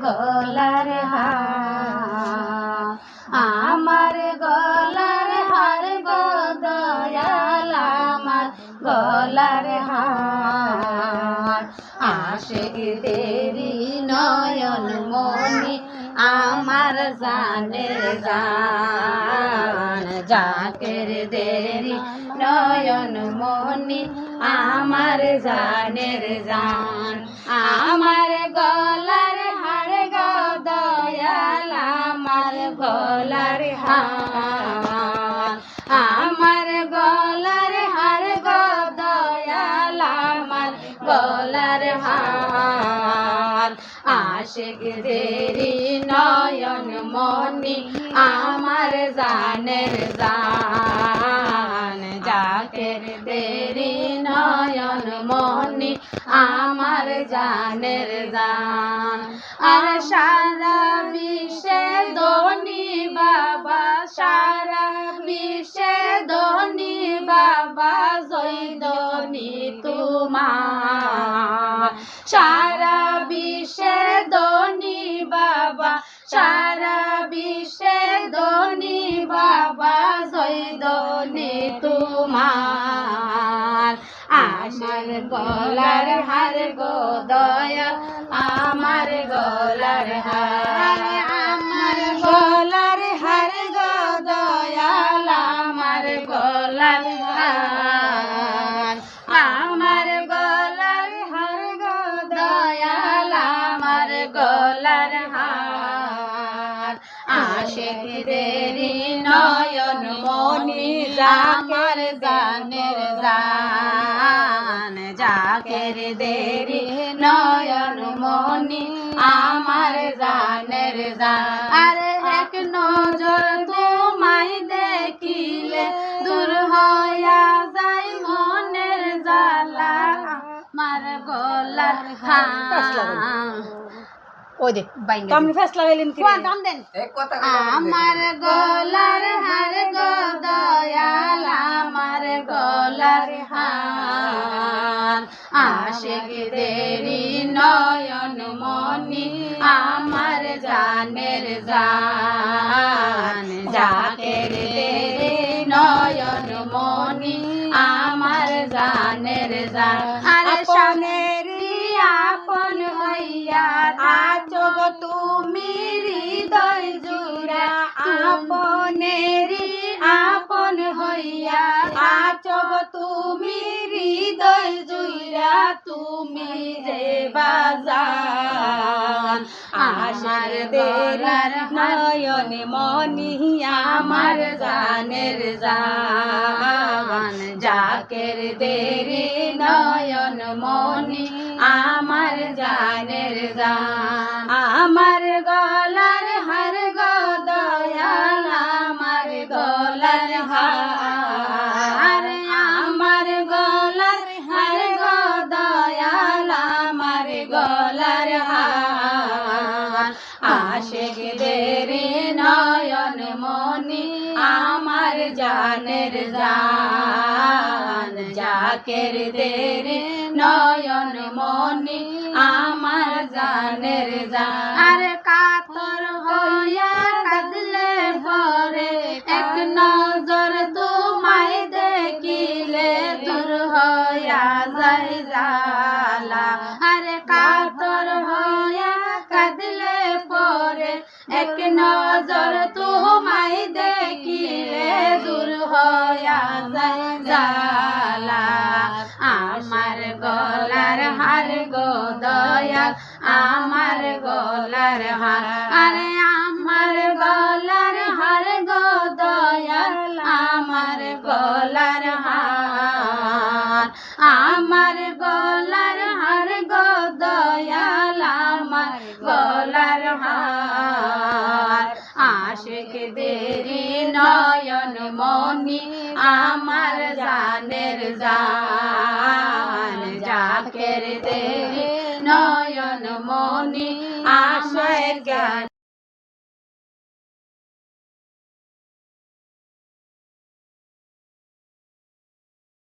গলার হার, আমার গলার হার গো দয়াল আমার গলার হার। আশিকদেরই নয়ন মনি আমার জানের জান, জাকের দেরি নয়ন মনি আমার জানের জান। আমার গলার হার গো দয়াল আমার গলার হার, আমার গলার হার গো দয়াল আমার গলার হার। আশিকদেরই নয়ন মনি আমার জানের জান, জাকের দেরি নয়ন মনি আমার জানের জান। আর সারা বিশ্বে ধনী বাবা, সারা বিশ্বে ধনী বাবা, জয়ধ্বনি তোমার। সারা বিশ্বে ধনী বাবা, সারা বিশ্বে ধনী বাবা, জয়ধ্বনি তোমার। আমার গলার হার গো দয়াল আমার গলার হার, আমার গলার হার গো দয়াল আমার গলার হার, আমার গলার হার গো দয়াল আমার গলার হার। আশিকদেরই নয়ন মনি আমার জানের জান, জাকের দেরি নয়ন মনি আমার জানের জান। আরে এক নজর তোমায় দেখিলে দূর হইয়া যায় মনের জ্বালা আমার গলার হার। ওই দে তুমি ফেসলা গেলেন কি দাম দেন আমার গলার হার গো দয়াল আমার গলার হার। আশিকদেরই নয়ন মনি আমার জানের জান, জাকের দেরি নয়ন মনি আমার জানের জান। আর সামনেরই আপন হইয়া আছো গো তুমি হৃদয় জুড়া, আপনেরই আপন হইয়া আছো গো তুমি হৃদয় জুড়া, তুমি যে বাজান। আমার গলার নয়ন মনি আমার জানের জান, জাকের দেরি নয়ন মনি আমার জানের জান। আমার গলার হার গো দয়াল আমার গলার হার, আমার গলার হার গো দয়াল আমার গলার হার। আশিকদেরই নয়ন মনি আমার জানের জান, জাকের দেরি নয়ন মনি আমার জানের জান। আর কাতর হইয়া কাঁদলে পরে এক নজর তোমায় দেখিলে দূর হইয়া যায় জ্বালা। আর কাতর হইয়া কাঁদলে পরে এক নজর তোমায় দেখিলে দূর হইয়া যায় জ্বালা। আমার গলার হার গো দয়াল আমার গলার হার, আরে আমার গলার হার গো দয়াল আমার গলার হার, আমার গলার হার গো দয়াল আমার গলার হার। আশিকদেরই নয়ন মনি আমার জানের জান, জাকের দেরি